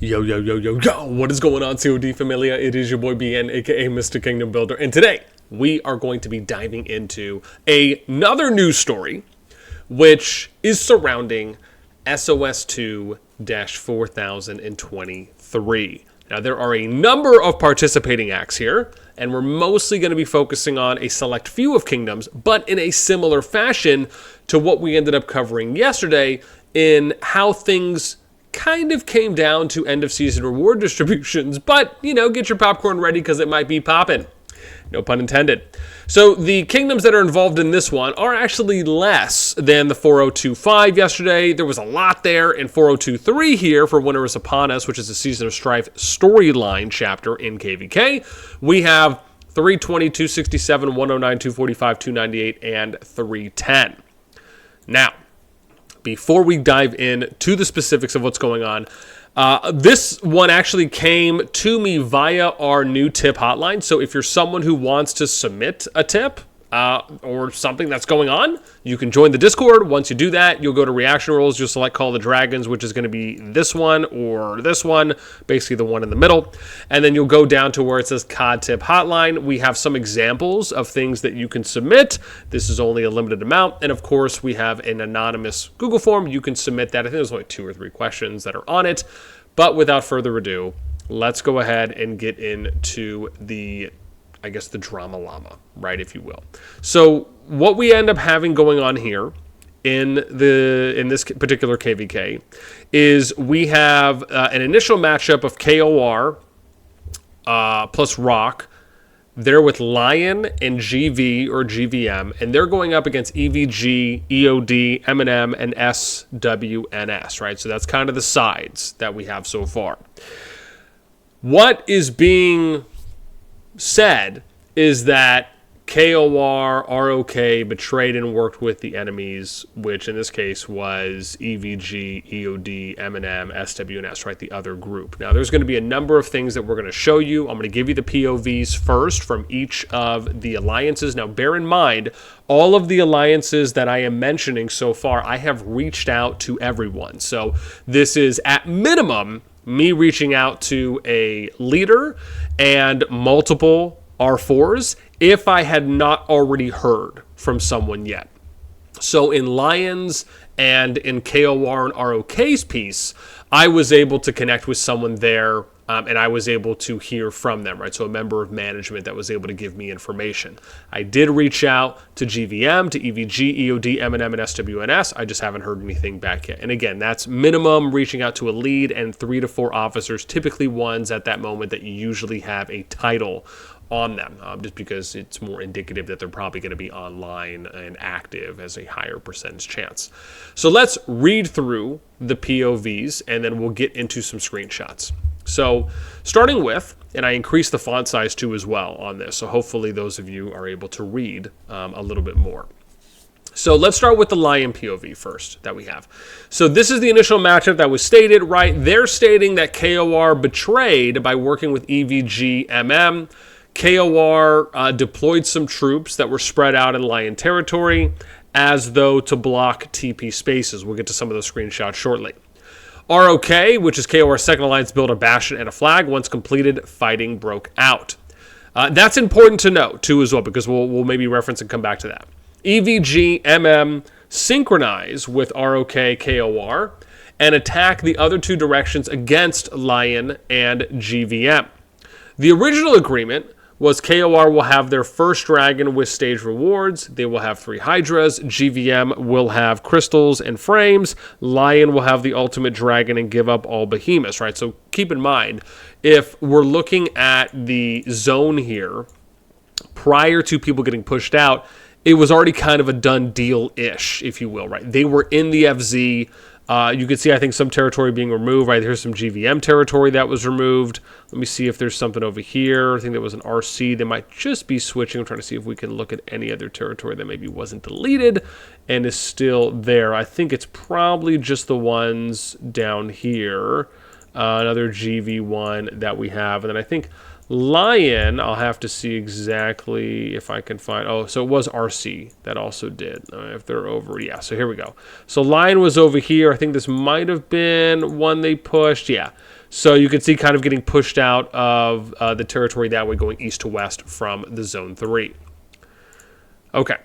Yo, yo, yo, yo, yo, what is going on, CoD Familia? It is your boy BN, aka Mr. Kingdom Builder, and today we are going to be diving into another news story, which is surrounding SoS2-4023. Now, there are a number of participating acts here, and we're mostly going to be focusing on a select few of kingdoms, but in a similar fashion to what we ended up covering yesterday in how things kind of came down to end of season reward distributions, but, you know, get your popcorn ready because it might be poppin'. No pun intended. So the kingdoms that are involved in this one are actually less than the 4025 yesterday. There was a lot there in 4023 here for Winter is Upon Us, which is the Season of Strife storyline chapter in KVK. We have 320, 267, 109, 245, 298, and 310. Now, before we dive into the specifics of what's going on, this one actually came to me via our new tip hotline. So if you're someone who wants to submit a tip or something that's going on, you can join the Discord. Once you do that, you'll go to reaction roles. You'll select Call the Dragons, which is going to be this one or this one, basically the one in the middle. And then you'll go down to where it says COD Tip Hotline. We have some examples of things that you can submit. This is only a limited amount. And of course, we have an anonymous Google form. You can submit that. I think there's only 2 or 3 questions that are on it. But without further ado, let's go ahead and get into the drama llama, right, if you will. So what we end up having going on here in this particular KVK is we have an initial matchup of KOR plus Rock. They're with Lion and GV or GVM, and they're going up against EVG, EOD, M&M, and SWNS, right? So that's kind of the sides that we have so far. What is being said is that KOR, ROK betrayed and worked with the enemies, which in this case was EVG, EOD, M&M, SWNS, right, the other group. Now, there's going to be a number of things that we're going to show you. I'm going to give you the POVs first from each of the alliances. Now, bear in mind, all of the alliances that I am mentioning so far, I have reached out to everyone. So this is, at minimum, me reaching out to a leader and multiple R4s if I had not already heard from someone yet. So in Lions and in KOR and ROK's piece, I was able to connect with someone there and I was able to hear from them, right? So a member of management that was able to give me information. I did reach out to GVM, to EVG, EOD, M&M, and SWNS. I just haven't heard anything back yet. And again, that's minimum reaching out to a lead and 3 to 4 officers, typically ones at that moment that you usually have a title on them, just because it's more indicative that they're probably going to be online and active as a higher percentage chance. So let's read through the POVs and then we'll get into some screenshots. So starting with, and I increased the font size too as well on this, so hopefully those of you are able to read a little bit more. So let's start with the Lion POV first that we have. So this is the initial matchup that was stated, right? They're stating that KOR betrayed by working with EVG MM. KOR deployed some troops that were spread out in Lion territory as though to block TP spaces. We'll get to some of those screenshots shortly. ROK, which is KOR's second alliance, built a bastion and a flag. Once completed, fighting broke out. That's important to note, too, as well, because we'll maybe reference and come back to that. EVG, MM synchronize with ROK, KOR, and attack the other 2 directions against Lion and GVM. The original agreement was KOR will have their first dragon with stage rewards. They will have 3 Hydras. GVM will have crystals and frames. Lion will have the ultimate dragon and give up all behemoths, right? So keep in mind, if we're looking at the zone here, prior to people getting pushed out, it was already kind of a done deal-ish, if you will, right? They were in the FZ. You can see, I think, some territory being removed, right? Here's some GVM territory that was removed. Let me see if there's something over here. I think there was an RC. They might just be switching. I'm trying to see if we can look at any other territory that maybe wasn't deleted and is still there. I think it's probably just the ones down here. Another GV1 that we have. And then I think Lion, I'll have to see exactly if I can find. Oh, so it was RC that also did. If they're over, yeah. So here we go. So Lion was over here. I think this might have been one they pushed. Yeah. So you can see kind of getting pushed out of the territory that way, going east to west from the Zone 3. Okay.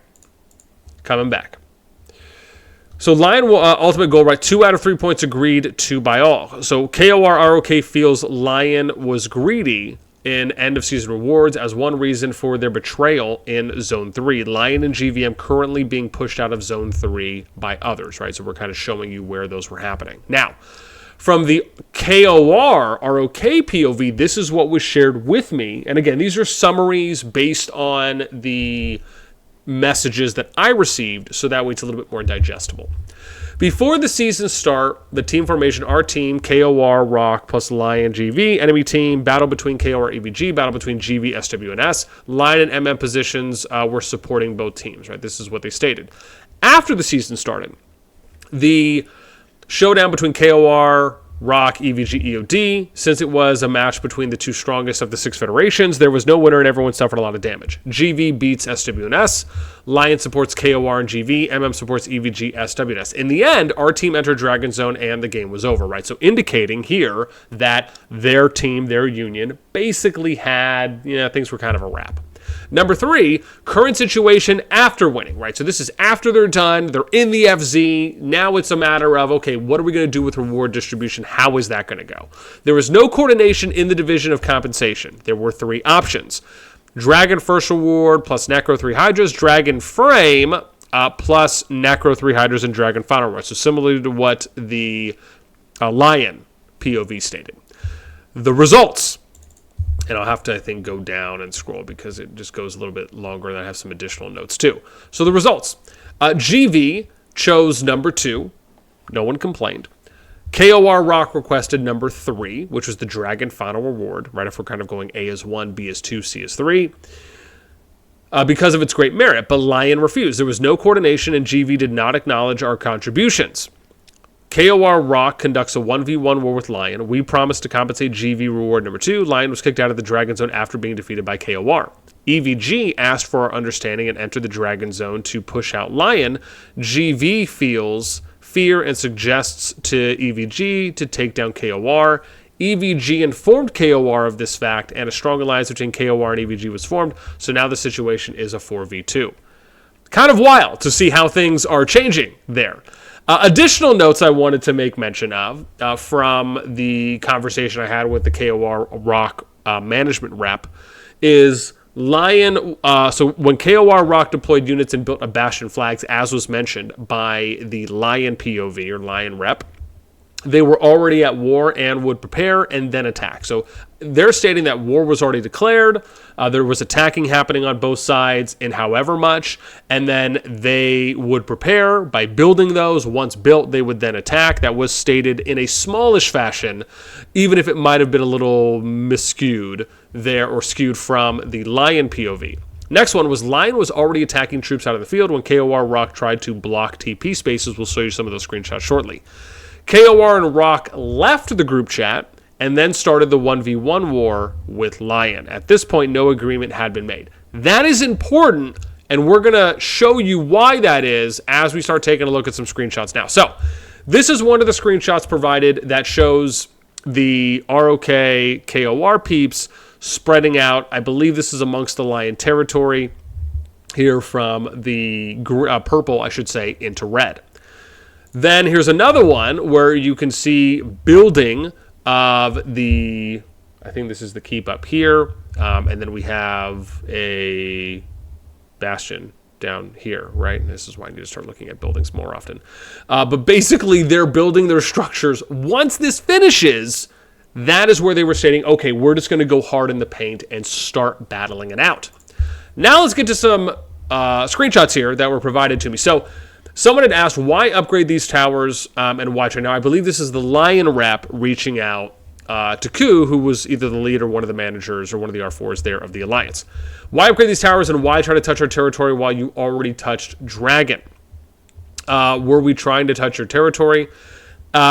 Coming back. So Lion ultimate goal, right? 2 out of 3 points agreed to by all. So KOR ROK feels Lion was greedy in end of season rewards as one reason for their betrayal in Zone 3. Lion and GVM currently being pushed out of Zone 3 by others, right? So we're kind of showing you where those were happening. Now, from the KOR ROK POV, this is what was shared with me. And again, these are summaries based on the messages that I received, so that way it's a little bit more digestible. Before the season start, the team formation, our team, KOR, Rock, plus Lion, GV, enemy team, battle between KOR, EVG, battle between GV, SW, and S. Lion and MM positions were supporting both teams, right? This is what they stated. After the season started, the showdown between KOR, Rock, EVG, EOD, since it was a match between the two strongest of the 6 federations, there was no winner and everyone suffered a lot of damage. GV beats SW and S. Lion supports KOR and GV. MM supports EVG, SW and S. In the end, our team entered Dragon Zone and the game was over, right? So indicating here that their team, their union, basically had, things were kind of a wrap. Number 3, current situation after winning, right? So this is after they're done. They're in the FZ. Now it's a matter of, okay, what are we going to do with reward distribution? How is that going to go? There was no coordination in the division of compensation. There were 3 options. Dragon first reward plus Necro 3 Hydras. Dragon frame plus Necro 3 Hydras and Dragon final reward. So similarly to what the Lion POV stated. The results. And I'll have to, I think, go down and scroll because it just goes a little bit longer and I have some additional notes too. So the results. GV chose number 2. No one complained. KOR Rock requested number 3, which was the Dragon Final Reward, right? If we're kind of going A as 1, B as 2, C as 3. Because of its great merit, but Lion refused. There was no coordination and GV did not acknowledge our contributions. KOR Rock conducts a 1v1 war with Lion. We promised to compensate GV reward number 2. Lion was kicked out of the Dragon Zone after being defeated by KOR. EVG asked for our understanding and entered the Dragon Zone to push out Lion. GV feels fear and suggests to EVG to take down KOR. EVG informed KOR of this fact, and a strong alliance between KOR and EVG was formed, so now the situation is a 4v2. Kind of wild to see how things are changing there. Additional notes I wanted to make mention of from the conversation I had with the KOR Rock management rep is Lion. So when KOR Rock deployed units and built a Bastion flags, as was mentioned by the Lion POV or Lion rep, they were already at war and would prepare and then attack. So they're stating that war was already declared. There was attacking happening on both sides in however much, and then they would prepare by building those. Once built, they would then attack. That was stated in a smallish fashion, even if it might have been a little miscued there or skewed from the Lion POV. Next one was Lion was already attacking troops out of the field when KOR Rock tried to block TP spaces. We'll show you some of those screenshots shortly. KOR and Rock left the group chat and then started the 1v1 war with Lion. At this point, no agreement had been made. That is important, and we're going to show you why that is as we start taking a look at some screenshots now. So, this is one of the screenshots provided that shows the ROK KOR peeps spreading out. I believe this is amongst the Lion territory here from the purple, I should say, into red. Then here's another one where you can see building of the, I think this is the keep up here, and then we have a bastion down here, right? And this is why I need to start looking at buildings more often. But basically, they're building their structures. Once this finishes, that is where they were stating, okay, we're just going to go hard in the paint and start battling it out. Now let's get to some screenshots here that were provided to me. So someone had asked, why upgrade these towers and why try? Now, I believe this is the Lion rep reaching out to Ku, who was either the lead or one of the managers or one of the R4s there of the Alliance. Why upgrade these towers and why try to touch our territory while you already touched Dragon? Were we trying to touch your territory?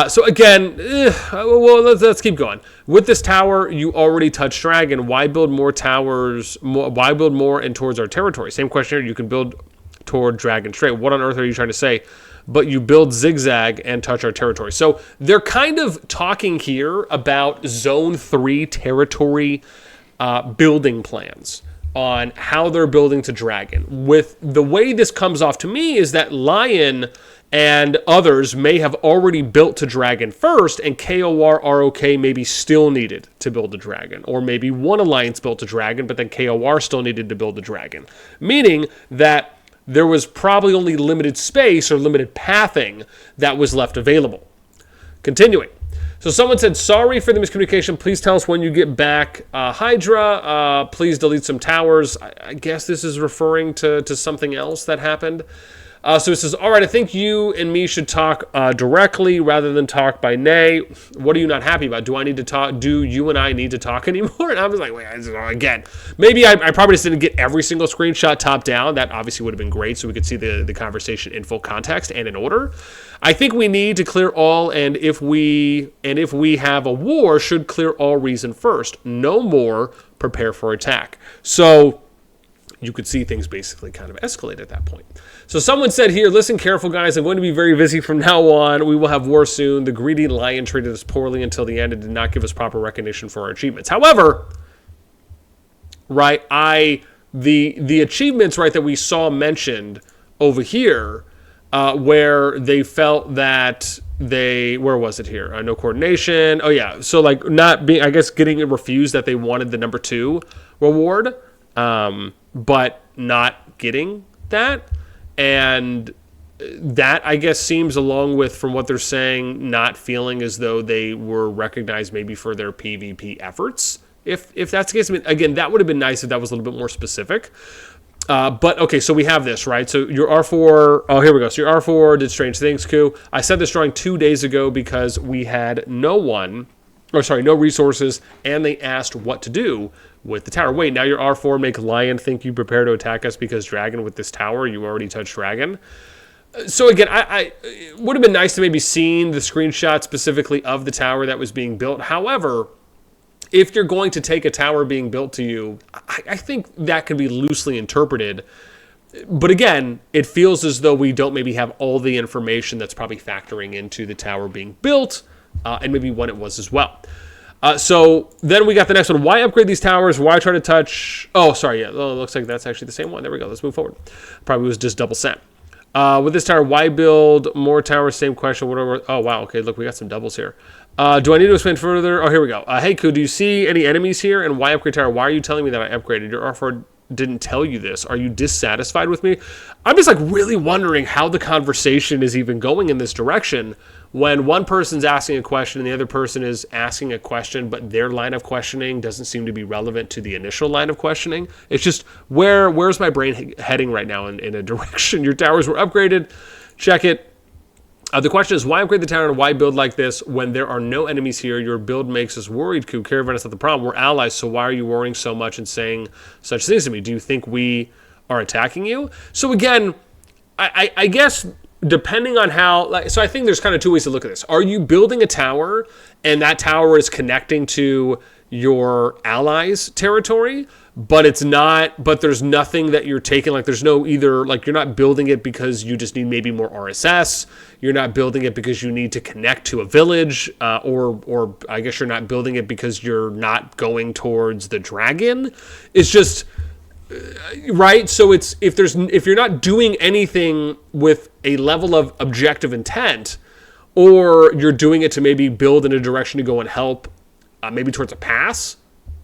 So again, well, let's keep going. With this tower, you already touched dragon. Why build more towers? Why build more and towards our territory? Same question here. You can build toward dragon straight. What on earth are you trying to say? But you build zigzag and touch our territory. So they're kind of talking here about Zone 3 territory building plans on how they're building to dragon. With the way this comes off to me is that Lion and others may have already built to dragon first, and KOR ROK maybe still needed to build a dragon. Or maybe one alliance built a dragon, but then KOR still needed to build a dragon. Meaning that there was probably only limited space or limited pathing that was left available. Continuing. So someone said, sorry for the miscommunication. Please tell us when you get back. Hydra, please delete some towers. I guess this is referring to something else that happened. So it says, all right, I think you and me should talk directly rather than talk by nay. What are you not happy about? Do I need to talk? Do you and I need to talk anymore? And I was like, wait, again, maybe I probably just didn't get every single screenshot top down. That obviously would have been great so we could see the conversation in full context and in order. I think we need to clear all, and if we have a war, should clear all reason first. No more, prepare for attack. So you could see things basically kind of escalate at that point. So someone said here, listen careful, guys. I'm going to be very busy from now on. We will have war soon. The greedy lion treated us poorly until the end and did not give us proper recognition for our achievements. However, right, the achievements, right, that we saw mentioned over here, where they felt that where was it here? No coordination. Oh yeah. So like not being, I guess, getting it refused that they wanted the number 2 reward, but not getting that. And that, I guess, seems along with, from what they're saying, not feeling as though they were recognized maybe for their PvP efforts. If that's the case, I mean, again, that would have been nice if that was a little bit more specific. But, okay, so we have this, right? So your R4, oh, here we go. So your R4 did strange things, Ku. I sent this drawing 2 days ago because we had no resources, and they asked what to do with the tower. Wait, now your R4 make Lion think you prepare to attack us because dragon with this tower, you already touched dragon. So again, I it would have been nice to maybe seen the screenshot specifically of the tower that was being built. However, if you're going to take a tower being built to you, I think that can be loosely interpreted. But again, it feels as though we don't maybe have all the information that's probably factoring into the tower being built, and maybe when it was as well. So then we got the next one. Why upgrade these towers? Why try to touch? Oh, sorry. Yeah, it looks like that's actually the same one. There we go. Let's move forward. Probably was just double sent. With this tower, why build more towers? Same question. Whatever. Oh, wow. Okay, look, we got some doubles here. Do I need to explain further? Oh, here we go. Hey, Ku, do you see any enemies here? And why upgrade tower? Why are you telling me that I upgraded? Your R4 didn't tell you this. Are you dissatisfied with me? I'm just like really wondering how the conversation is even going in this direction when one person's asking a question and the other person is asking a question, but their line of questioning doesn't seem to be relevant to the initial line of questioning. It's just, where's my brain heading right now in a direction? Your towers were upgraded. Check it. The question is, why upgrade the tower and why build like this when there are no enemies here? Your build makes us worried, Ku. Caravan is not the problem. We're allies, so why are you worrying so much and saying such things to me? Do you think we are attacking you? So again, I guess depending on how, so I think there's kind of 2 ways to look at this. Are you building a tower and that tower is connecting to your allies' territory, but it's not, but there's nothing that you're taking, like there's no either, like you're not building it because you just need maybe more RSS, you're not building it because you need to connect to a village, or I guess you're not building it because you're not going towards the dragon. It's just, right? So it's, if you're not doing anything with a level of objective intent, or you're doing it to maybe build in a direction to go and help, maybe towards a pass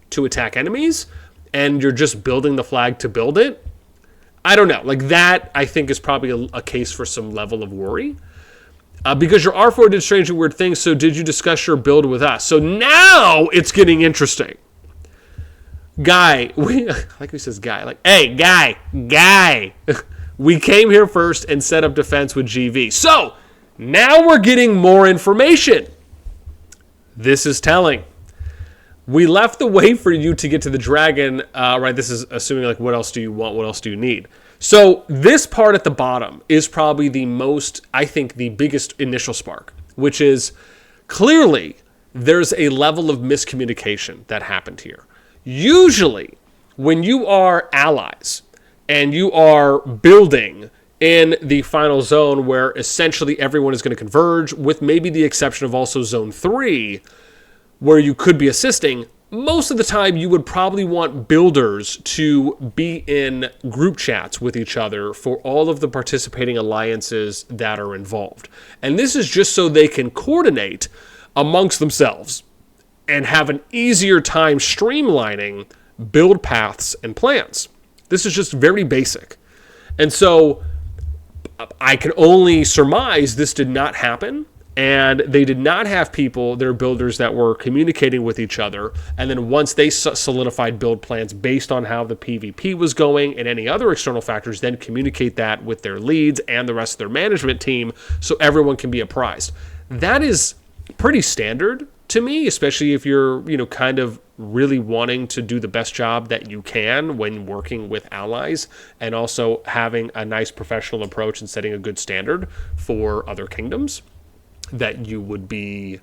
to attack enemies, and you're just building the flag to build it, I don't know. Like that, I think, is probably a case for some level of worry. Because your R4 did strange and weird things, so did you discuss your build with us? So now it's getting interesting. Guy, like he says guy, like, hey, guy. We came here first and set up defense with GV. So now we're getting more information. This is telling. We left the way for you to get to the dragon, right? This is assuming, like, what else do you want? What else do you need? So this part at the bottom is probably the most, I think, the biggest initial spark. which is clearly there's a level of miscommunication that happened here. Usually, when you are allies and you are building in the final zone where essentially everyone is going to converge, with maybe the exception of also Zone 3, where you could be assisting, most of the time you would probably want builders to be in group chats with each other for all of the participating alliances that are involved. And this is just so they can coordinate amongst themselves and have an easier time streamlining build paths and plans. This is just very basic. And so I can only surmise this did not happen, and they did not have people, their builders, that were communicating with each other. And then once they solidified build plans based on how the PvP was going and any other external factors, then communicate that with their leads and the rest of their management team so everyone can be apprised. That is pretty standard to me, especially if you're, kind of really wanting to do the best job that you can when working with allies, and also having a nice professional approach and setting a good standard for other kingdoms that you would be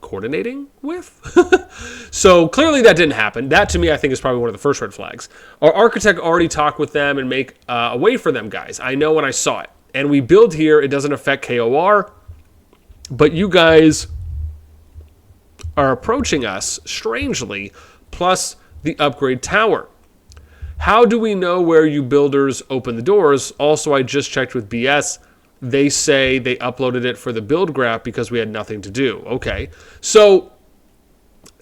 coordinating with. So clearly that didn't happen. That to me, I think, is probably one of the first red flags. Our architect already talked with them and make a way for them, guys. I know when I saw it. And we build here, it doesn't affect KOR, but you guys are approaching us strangely, plus the upgrade tower. How do we know where you builders open the doors? Also, I just checked with BS. They say they uploaded it for the build graph because we had nothing to do. Okay, so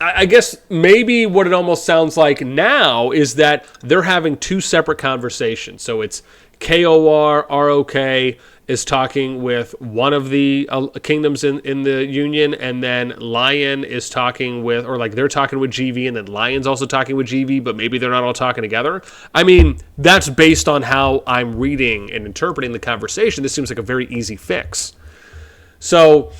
I guess maybe what it almost sounds like now is that they're having two separate conversations. So it's KOR, ROK is talking with one of the kingdoms in the Union, and then Lion is talking with, or like they're talking with GV, and then Lion's also talking with GV, but maybe they're not all talking together. I mean, that's based on how I'm reading and interpreting the conversation. This seems like a very easy fix. So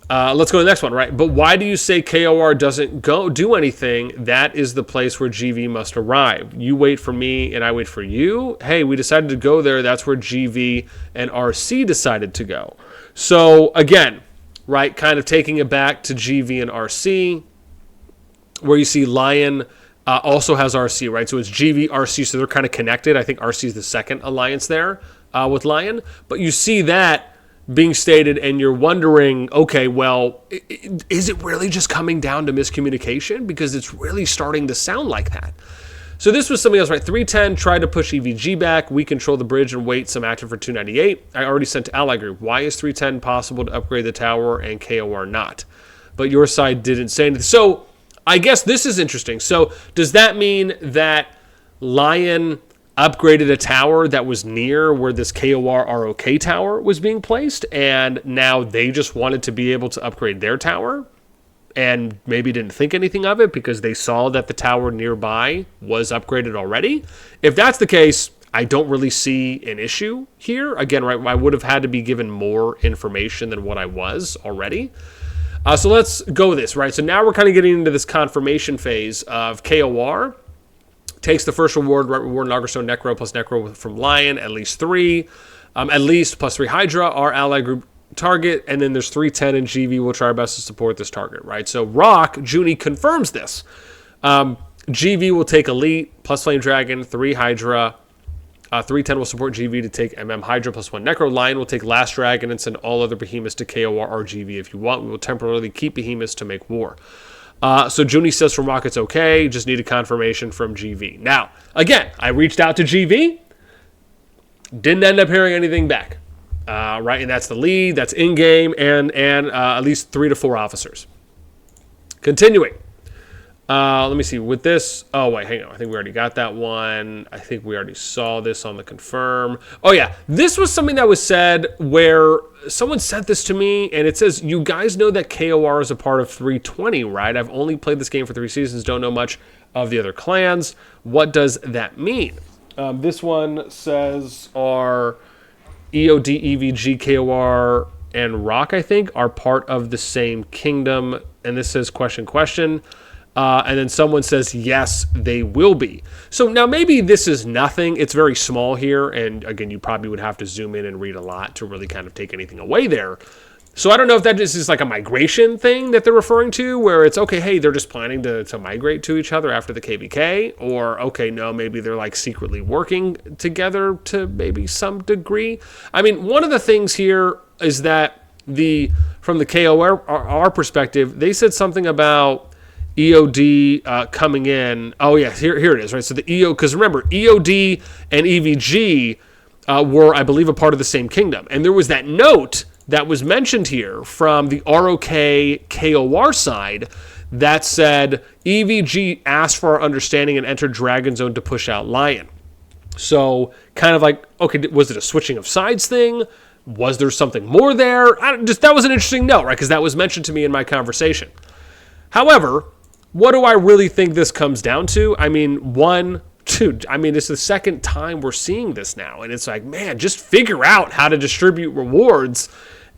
let's go to the next one, right? But why do you say KOR doesn't do anything? That is the place where GV must arrive. You wait for me and I wait for you. Hey, we decided to go there. That's where GV and RC decided to go. So again, right, kind of taking it back to GV and RC, where you see Lion also has RC, right? So it's GV, RC, so they're kind of connected. I think RC is the second alliance there with Lion. But you see that being stated, and you're wondering, okay, well, is it really just coming down to miscommunication? Because it's really starting to sound like that. So this was something else, right? 310 tried to push EVG back. We control the bridge and wait some active for 298. I already sent to Ally Group. Why is 310 possible to upgrade the tower and KOR not? But your side didn't say anything. So I guess this is interesting. So does that mean that Lion upgraded a tower that was near where this KOR ROK tower was being placed, and now they just wanted to be able to upgrade their tower and maybe didn't think anything of it because they saw that the tower nearby was upgraded already? If that's the case, I don't really see an issue here. Again, right, I would have had to be given more information than what I was already. So let's go with this, right? So now we're kind of getting into this confirmation phase of KOR takes the first reward, right? Reward Nagarstone Necro plus Necro from Lion, at least 3. At least plus 3 Hydra, our ally group target, and then there's 310 and GV will try our best to support this target, right? So Rock, Junie confirms this. GV will take Elite plus Flame Dragon, 3 Hydra. 310 will support GV to take MM Hydra plus 1 Necro. Lion will take Last Dragon and send all other behemoths to KOR or GV if you want. We will temporarily keep behemoths to make war. So Junie says from Rock it's okay, just need a confirmation from GV. Now, again, I reached out to GV, didn't end up hearing anything back. Right, and that's the lead, that's in-game, and at least 3 to 4 officers. Continuing. Let me see, with this, oh wait, hang on, I think we already got that one. I think we already saw this on the confirm. Oh yeah, this was something that was said where someone sent this to me, and it says, you guys know that KOR is a part of 320, right? I've only played this game for 3 seasons, don't know much of the other clans. What does that mean? This one says our EOD, EVG, KOR, and Rock, I think, are part of the same kingdom. And this says question. And then someone says, yes, they will be. So now maybe this is nothing. It's very small here. And again, you probably would have to zoom in and read a lot to really kind of take anything away there. So I don't know if that just is like a migration thing that they're referring to, where it's, okay, hey, they're just planning to migrate to each other after the KVK, or, okay, no, maybe they're like secretly working together to maybe some degree. I mean, one of the things here is that from the KOR perspective, they said something about EOD coming in. Oh, yeah, here it is, right? So the because remember, EOD and EVG were, I believe, a part of the same kingdom. And there was that note that was mentioned here from the ROK KOR side that said EVG asked for our understanding and entered Dragon Zone to push out Lion. So kind of like, okay, was it a switching of sides thing? Was there something more there? That was an interesting note, right? Because that was mentioned to me in my conversation. However, what do I really think this comes down to? I mean, it's the second time we're seeing this now. And it's like, man, just figure out how to distribute rewards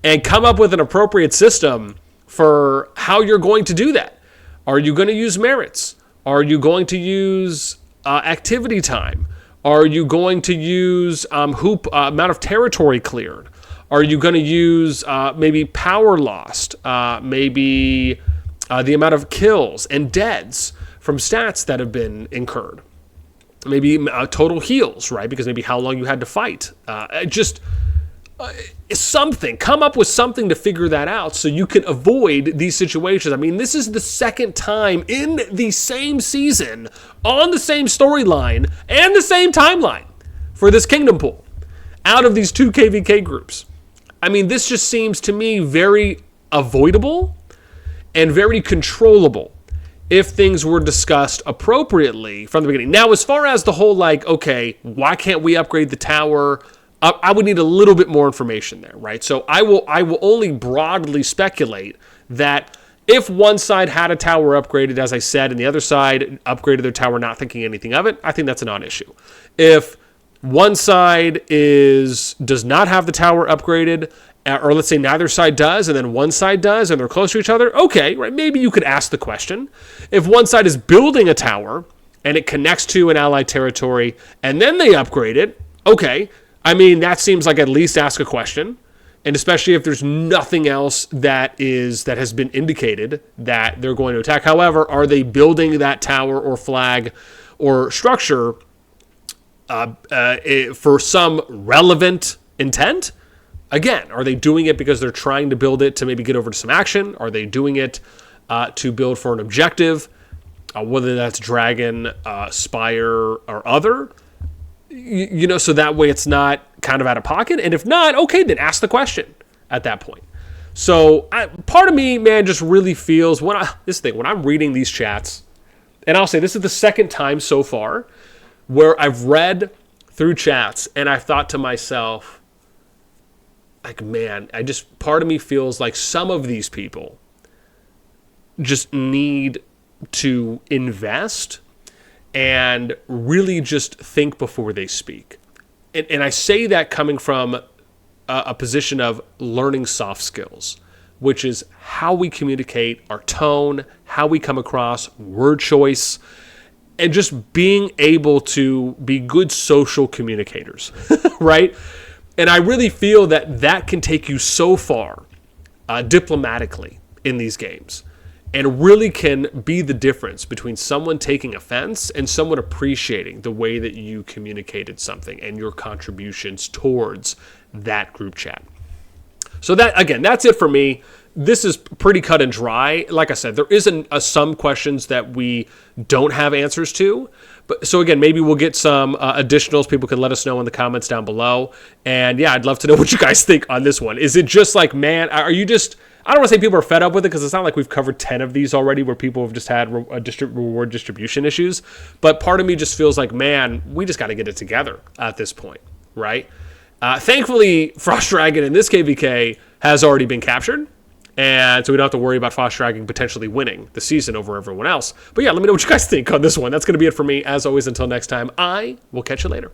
and come up with an appropriate system for how you're going to do that. Are you going to use merits? Are you going to use activity time? Are you going to use amount of territory cleared? Are you going to use maybe power lost? Maybe the amount of kills and deads from stats that have been incurred? Maybe total heals, right? Because maybe how long you had to fight. Something. Come up with something to figure that out so you can avoid these situations. I mean, this is the second time in the same season, on the same storyline, and the same timeline for this Kingdom Pool out of these two KVK groups. I mean, this just seems to me very avoidable and very controllable if things were discussed appropriately from the beginning. Now, as far as the whole, like, okay, why can't we upgrade the tower? I would need a little bit more information there, right? So I will only broadly speculate that if one side had a tower upgraded, as I said, and the other side upgraded their tower not thinking anything of it, I think that's a non-issue. If one side does not have the tower upgraded, or let's say neither side does, and then one side does, and they're close to each other, okay, right? Maybe you could ask the question. If one side is building a tower, and it connects to an allied territory, and then they upgrade it, okay, I mean, that seems like at least ask a question, and especially if there's nothing else that has been indicated that they're going to attack. However, are they building that tower or flag or structure for some relevant intent? Again, are they doing it because they're trying to build it to maybe get over to some action? Are they doing it to build for an objective, whether that's Dragon, Spire, or other? So that way it's not kind of out of pocket. And if not, okay, then ask the question at that point. So part of me, man, just really feels when I'm reading these chats, and I'll say this is the second time so far where I've read through chats and I've thought to myself, like, man, part of me feels like some of these people just need to invest and really just think before they speak. And I say that coming from a position of learning soft skills, which is how we communicate, our tone, how we come across, word choice, and just being able to be good social communicators, right? And I really feel that can take you so far diplomatically in these games, and really can be the difference between someone taking offense and someone appreciating the way that you communicated something and your contributions towards that group chat. So that's it for me. This is pretty cut and dry. Like I said, there isn't some questions that we don't have answers to. But so again, maybe we'll get some additionals. People can let us know in the comments down below. And yeah, I'd love to know what you guys think on this one. Is it just like, man, are you just... I don't want to say people are fed up with it because it's not like we've covered 10 of these already where people have just had reward distribution issues. But part of me just feels like, man, we just got to get it together at this point, right? Thankfully, Frost Dragon in this KVK has already been captured. And so we don't have to worry about Frost Dragon potentially winning the season over everyone else. But yeah, let me know what you guys think on this one. That's going to be it for me. As always, until next time, I will catch you later.